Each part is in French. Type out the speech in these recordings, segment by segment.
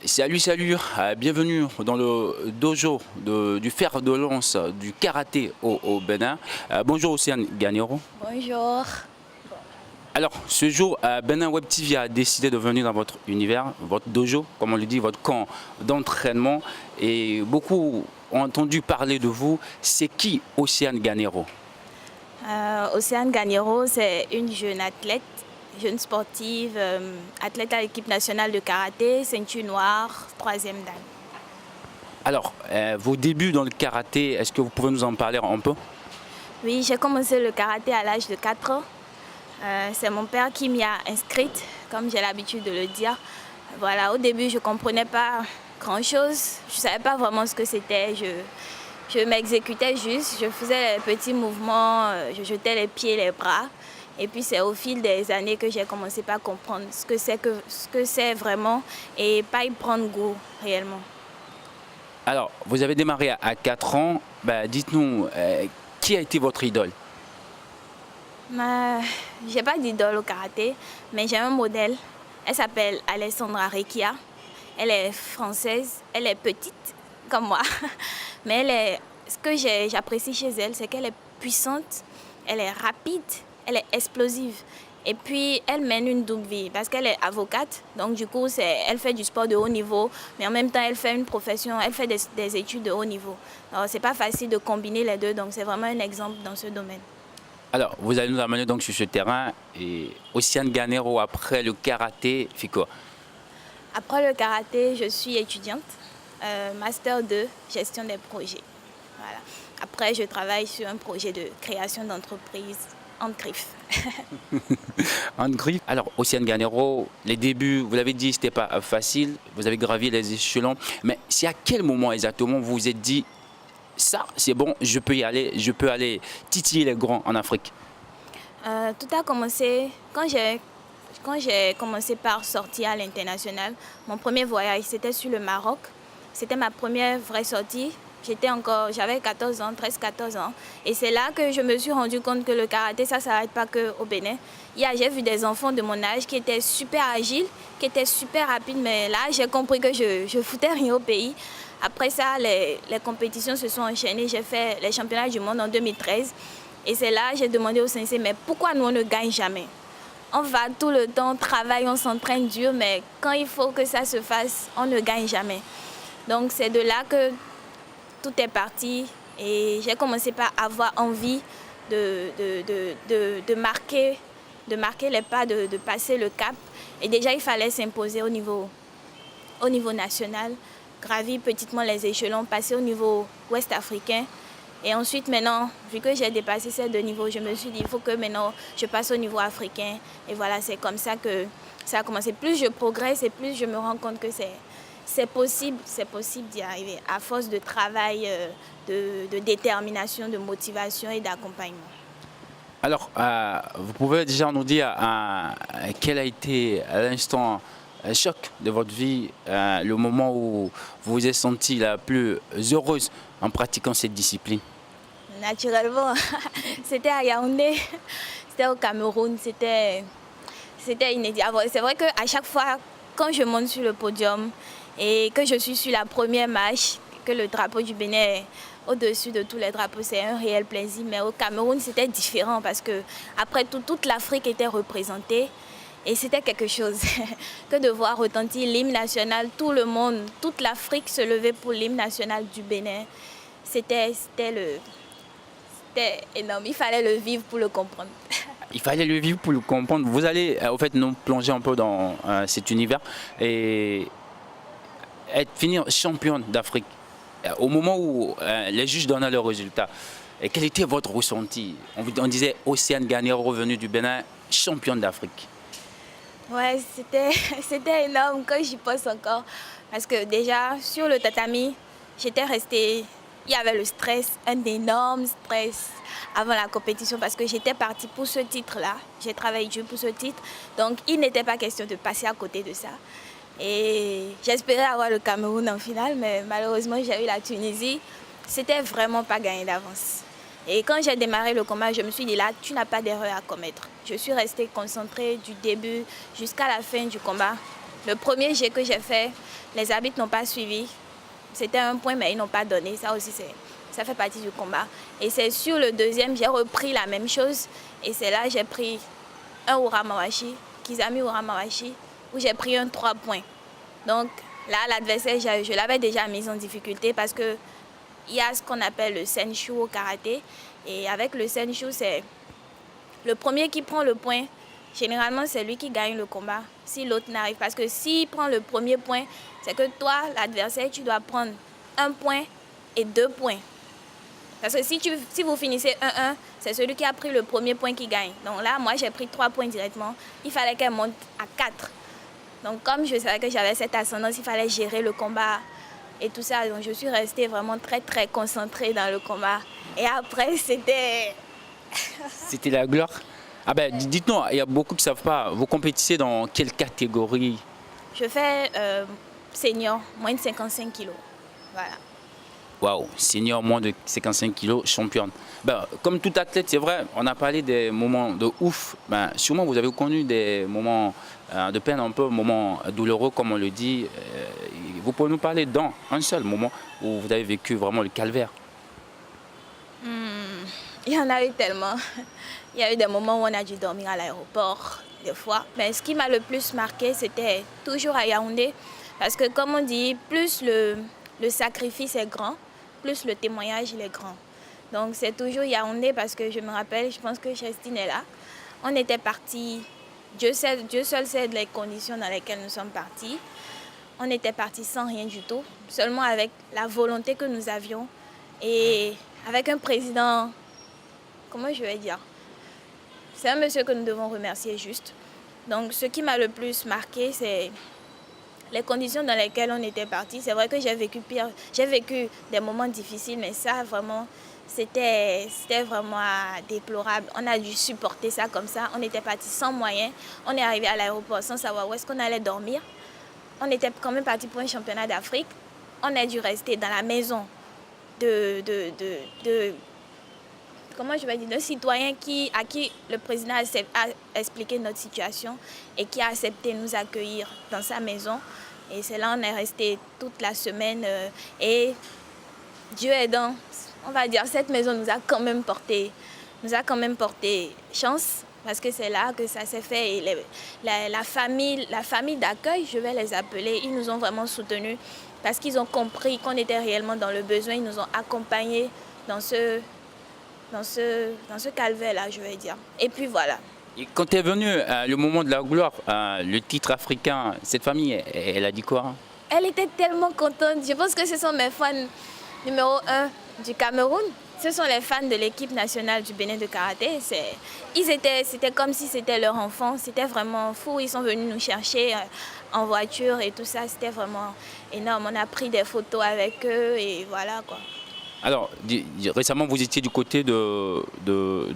Salut, salut, bienvenue dans le dojo du fer de lance du karaté au Bénin. Bonjour Océane Gagnero. Bonjour. Alors, ce jour, Bénin Web TV a décidé de venir dans votre univers, votre dojo, comme on le dit, votre camp d'entraînement. Et beaucoup ont entendu parler de vous. C'est qui Océane Gagnero? Océane Gagnero, c'est une jeune athlète, jeune sportive, athlète à l'équipe nationale de karaté, ceinture noire, troisième dan. Alors, vos débuts dans le karaté, est-ce que vous pouvez nous en parler un peu? Oui, j'ai commencé le karaté à l'âge de 4 ans. C'est mon père qui m'y a inscrite, comme j'ai l'habitude de le dire. Voilà, au début, je ne comprenais pas grand-chose. Je ne savais pas vraiment ce que c'était. Je m'exécutais juste, je faisais les petits mouvements, je jetais les pieds, les bras. Et puis c'est au fil des années que j'ai commencé à comprendre ce que c'est vraiment et pas y prendre goût réellement. Alors, vous avez démarré à 4 ans. Dites-nous, qui a été votre idole? J'ai pas d'idole au karaté, mais j'ai un modèle. Elle s'appelle Alessandra Recchia. Elle est française, elle est petite comme moi. Mais ce que j'apprécie chez elle, c'est qu'elle est puissante, elle est rapide, elle est explosive. Et puis, elle mène une double vie parce qu'elle est avocate. Donc, du coup, elle fait du sport de haut niveau, mais en même temps, elle fait une profession, elle fait des études de haut niveau. Alors, c'est pas facile de combiner les deux, donc c'est vraiment un exemple dans ce domaine. Alors, vous allez nous amener donc sur ce terrain. Et Océane Gagnero, après le karaté, fait quoi? Après le karaté, je suis étudiante, master 2, gestion des projets. Voilà. Après, je travaille sur un projet de création d'entreprise en griffe. En griffe. Alors, Océane Gagnero, les débuts, vous l'avez dit, c'était pas facile. Vous avez gravi les échelons. Mais c'est à quel moment exactement vous vous êtes dit, ça, c'est bon, je peux y aller, je peux aller titiller les grands en Afrique? Tout a commencé quand j'ai commencé par sortir à l'international. Mon premier voyage, c'était sur le Maroc. C'était ma première vraie sortie. J'avais 14 ans, 13-14 ans. Et c'est là que je me suis rendu compte que le karaté, ça ne s'arrête pas qu'au Bénin. J'ai vu des enfants de mon âge qui étaient super agiles, qui étaient super rapides. Mais là, j'ai compris que je foutais rien au pays. Après ça, les compétitions se sont enchaînées. J'ai fait les championnats du monde en 2013. Et c'est là que j'ai demandé au sensei, mais pourquoi nous, on ne gagne jamais? On va tout le temps, on travaille, on s'entraîne dur, mais quand il faut que ça se fasse, on ne gagne jamais. Donc c'est de là que tout est parti et j'ai commencé par avoir envie de marquer les pas, de passer le cap. Et déjà, il fallait s'imposer au niveau national, gravir petitement les échelons, passer au niveau ouest africain. Et ensuite, maintenant, vu que j'ai dépassé ces deux niveaux, je me suis dit, il faut que maintenant je passe au niveau africain. Et voilà, c'est comme ça que ça a commencé. Plus je progresse et plus je me rends compte que c'est possible d'y arriver à force de travail, de détermination, de motivation et d'accompagnement. Alors, vous pouvez déjà nous dire quel a été l'instant choc de votre vie, le moment où vous vous êtes sentie la plus heureuse en pratiquant cette discipline? Naturellement, c'était à Yaoundé, c'était au Cameroun, c'était inédit. C'est vrai qu'à chaque fois, quand je monte sur le podium et que je suis sur la première marche, que le drapeau du Bénin est au-dessus de tous les drapeaux, c'est un réel plaisir. Mais au Cameroun, c'était différent parce que après tout, toute l'Afrique était représentée. Et c'était quelque chose que de voir retentir l'hymne national, tout le monde, toute l'Afrique se levait pour l'hymne national du Bénin. C'était énorme, il fallait le vivre pour le comprendre. Il fallait le vivre pour le comprendre. Vous allez au fait nous plonger un peu dans cet univers et finir championne d'Afrique. Au moment où les juges donnaient le résultat, et quel était votre ressenti? On disait Océane Gagnero revenue du Bénin, championne d'Afrique. Ouais, c'était énorme quand j'y pense encore. Parce que déjà, sur le tatami, j'étais restée. Il y avait le stress, un énorme stress avant la compétition parce que j'étais partie pour ce titre-là. J'ai travaillé dur pour ce titre. Donc, il n'était pas question de passer à côté de ça. Et j'espérais avoir le Cameroun en finale, mais malheureusement, j'ai eu la Tunisie. C'était vraiment pas gagné d'avance. Et quand j'ai démarré le combat, je me suis dit là, tu n'as pas d'erreur à commettre. Je suis restée concentrée du début jusqu'à la fin du combat. Le premier jet que j'ai fait, les arbitres n'ont pas suivi. C'était un point, mais ils n'ont pas donné. Ça aussi, ça fait partie du combat. Et c'est sur le deuxième, j'ai repris la même chose. Et c'est là que j'ai pris un Uramawashi, Kizami Uramawashi, où j'ai pris un 3 points. Donc là, l'adversaire, je l'avais déjà mis en difficulté parce qu'il y a ce qu'on appelle le Senshu au karaté. Et avec le Senshu, c'est le premier qui prend le point. Généralement, c'est lui qui gagne le combat, si l'autre n'arrive. Parce que s'il prend le premier point, c'est que toi, l'adversaire, tu dois prendre 1 point et 2 points. Parce que si vous finissez 1-1, c'est celui qui a pris le premier point qui gagne. Donc là, moi, j'ai pris 3 points directement. Il fallait qu'elle monte à 4. Donc comme je savais que j'avais cette ascendance, il fallait gérer le combat et tout ça. Donc je suis restée vraiment très, très concentrée dans le combat. Et après, c'était... C'était la gloire. Ah ben, dites-nous, il y a beaucoup qui ne savent pas, vous compétissez dans quelle catégorie? Je fais senior, moins de 55 kilos. Voilà. Waouh, senior, moins de 55 kilos, championne. Ben, comme tout athlète, c'est vrai, on a parlé des moments de ouf. Ben, sûrement, vous avez connu des moments de peine, un peu, moments douloureux, comme on le dit. Vous pouvez nous parler d'un seul moment où vous avez vécu vraiment le calvaire? Il y en a eu tellement. Il y a eu des moments où on a dû dormir à l'aéroport, des fois. Mais ce qui m'a le plus marqué, c'était toujours à Yaoundé. Parce que comme on dit, plus le sacrifice est grand, plus le témoignage il est grand. Donc c'est toujours Yaoundé parce que je me rappelle, je pense que Chestine est là. On était partis, Dieu seul sait les conditions dans lesquelles nous sommes partis. On était partis sans rien du tout, seulement avec la volonté que nous avions et avec un président, comment je vais dire, c'est un monsieur que nous devons remercier juste. Donc ce qui m'a le plus marqué, c'est les conditions dans lesquelles on était partis. C'est vrai que j'ai vécu pire, j'ai vécu des moments difficiles, mais ça vraiment, c'était vraiment déplorable. On a dû supporter ça comme ça. On était partis sans moyens. On est arrivé à l'aéroport sans savoir où est-ce qu'on allait dormir. On était quand même partis pour un championnat d'Afrique. On a dû rester dans la maison comment je vais dire, d'un citoyen à qui le président a expliqué notre situation et qui a accepté de nous accueillir dans sa maison. Et c'est là qu'on est resté toute la semaine. Et Dieu aidant, on va dire, cette maison nous a quand même porté chance parce que c'est là que ça s'est fait. Et la famille d'accueil, je vais les appeler, ils nous ont vraiment soutenus parce qu'ils ont compris qu'on était réellement dans le besoin. Ils nous ont accompagnés dans ce calvaire-là, je vais dire. Et puis voilà. Et quand est venu le moment de la gloire, le titre africain, cette famille, elle a dit quoi? Elle était tellement contente. Je pense que ce sont mes fans numéro 1 du Cameroun. Ce sont les fans de l'équipe nationale du Bénin de karaté. C'était comme si c'était leur enfant. C'était vraiment fou. Ils sont venus nous chercher en voiture et tout ça. C'était vraiment énorme. On a pris des photos avec eux et voilà quoi. Alors, récemment, vous étiez du côté de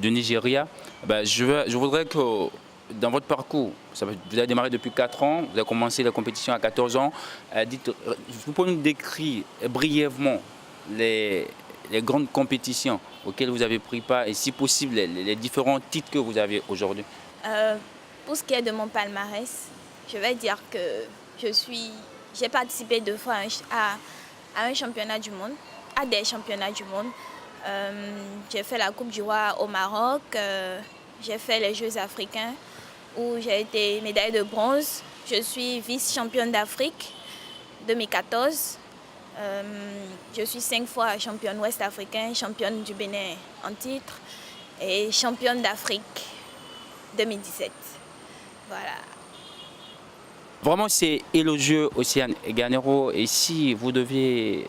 Nigeria. Ben, je voudrais que dans votre parcours, vous avez démarré depuis 4 ans, vous avez commencé la compétition à 14 ans. Vous pouvez nous décrire brièvement les grandes compétitions auxquelles vous avez pris part et si possible les différents titres que vous avez aujourd'hui? Pour ce qui est de mon palmarès, je vais dire que j'ai participé 2 fois à un championnat du monde. À des championnats du monde. J'ai fait la Coupe du Roi au Maroc, j'ai fait les Jeux africains où j'ai été médaille de bronze. Je suis vice-championne d'Afrique 2014. Je suis 5 fois championne ouest africaine, championne du Bénin en titre et championne d'Afrique 2017. Voilà. Vraiment, c'est élogieux, Océane Ganero. Et si vous deviez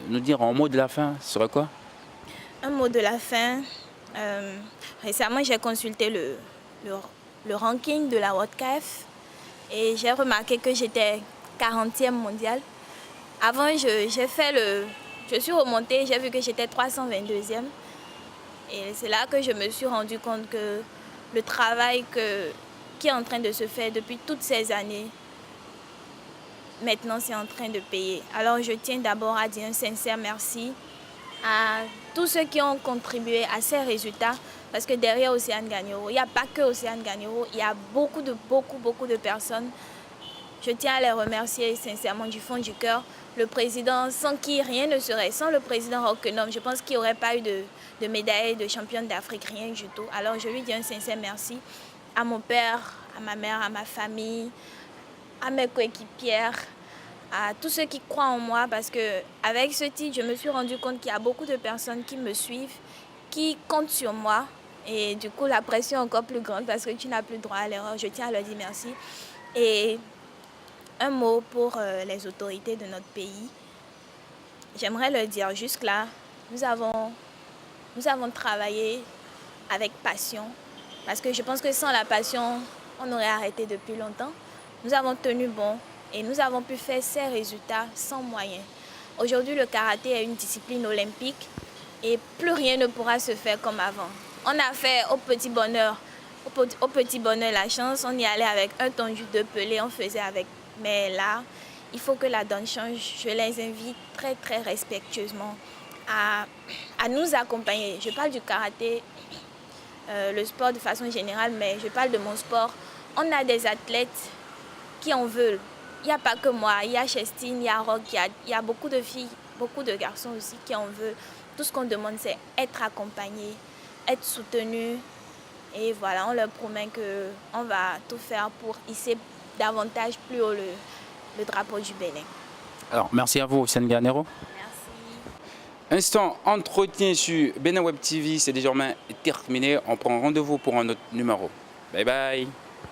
nous dire un mot de la fin, ce serait quoi? Un mot de la fin. Récemment, j'ai consulté le ranking de la WODCAF et j'ai remarqué que j'étais 40e mondiale. Avant, je suis remontée, j'ai vu que j'étais 322e. Et c'est là que je me suis rendu compte que le travail qui est en train de se faire depuis toutes ces années, maintenant, c'est en train de payer. Alors, je tiens d'abord à dire un sincère merci à tous ceux qui ont contribué à ces résultats. Parce que derrière Océane Ganero, il n'y a pas que Océane Ganero, il y a beaucoup de personnes. Je tiens à les remercier sincèrement du fond du cœur. Le président, sans qui rien ne serait, sans le président Roquenhomme, je pense qu'il n'y aurait pas eu de médaille de championne d'Afrique, rien du tout. Alors je lui dis un sincère merci à mon père, à ma mère, à ma famille, à mes coéquipières, à tous ceux qui croient en moi, parce qu'avec ce titre, je me suis rendu compte qu'il y a beaucoup de personnes qui me suivent, qui comptent sur moi. Et du coup, la pression est encore plus grande parce que tu n'as plus droit à l'erreur. Je tiens à leur dire merci. Et un mot pour les autorités de notre pays. J'aimerais leur dire jusque-là, nous avons travaillé avec passion, parce que je pense que sans la passion, on aurait arrêté depuis longtemps. Nous avons tenu bon et nous avons pu faire ces résultats sans moyens. Aujourd'hui, le karaté est une discipline olympique et plus rien ne pourra se faire comme avant. On a fait au petit bonheur la chance, on y allait avec un tondu de pelé, on faisait avec. Mais là, il faut que la donne change. Je les invite très très respectueusement à nous accompagner. Je parle du karaté, le sport de façon générale, mais je parle de mon sport. On a des athlètes qui en veulent. Il n'y a pas que moi, il y a Chestine, il y a Rock, il y a beaucoup de filles, beaucoup de garçons aussi qui en veulent. Tout ce qu'on demande, c'est être accompagné, être soutenu. Et voilà, on leur promet qu'on va tout faire pour hisser davantage plus haut le drapeau du Bénin. Alors, merci à vous, Senganero. Merci. Instant entretien sur Bénin Web TV, c'est désormais terminé. On prend rendez-vous pour un autre numéro. Bye bye.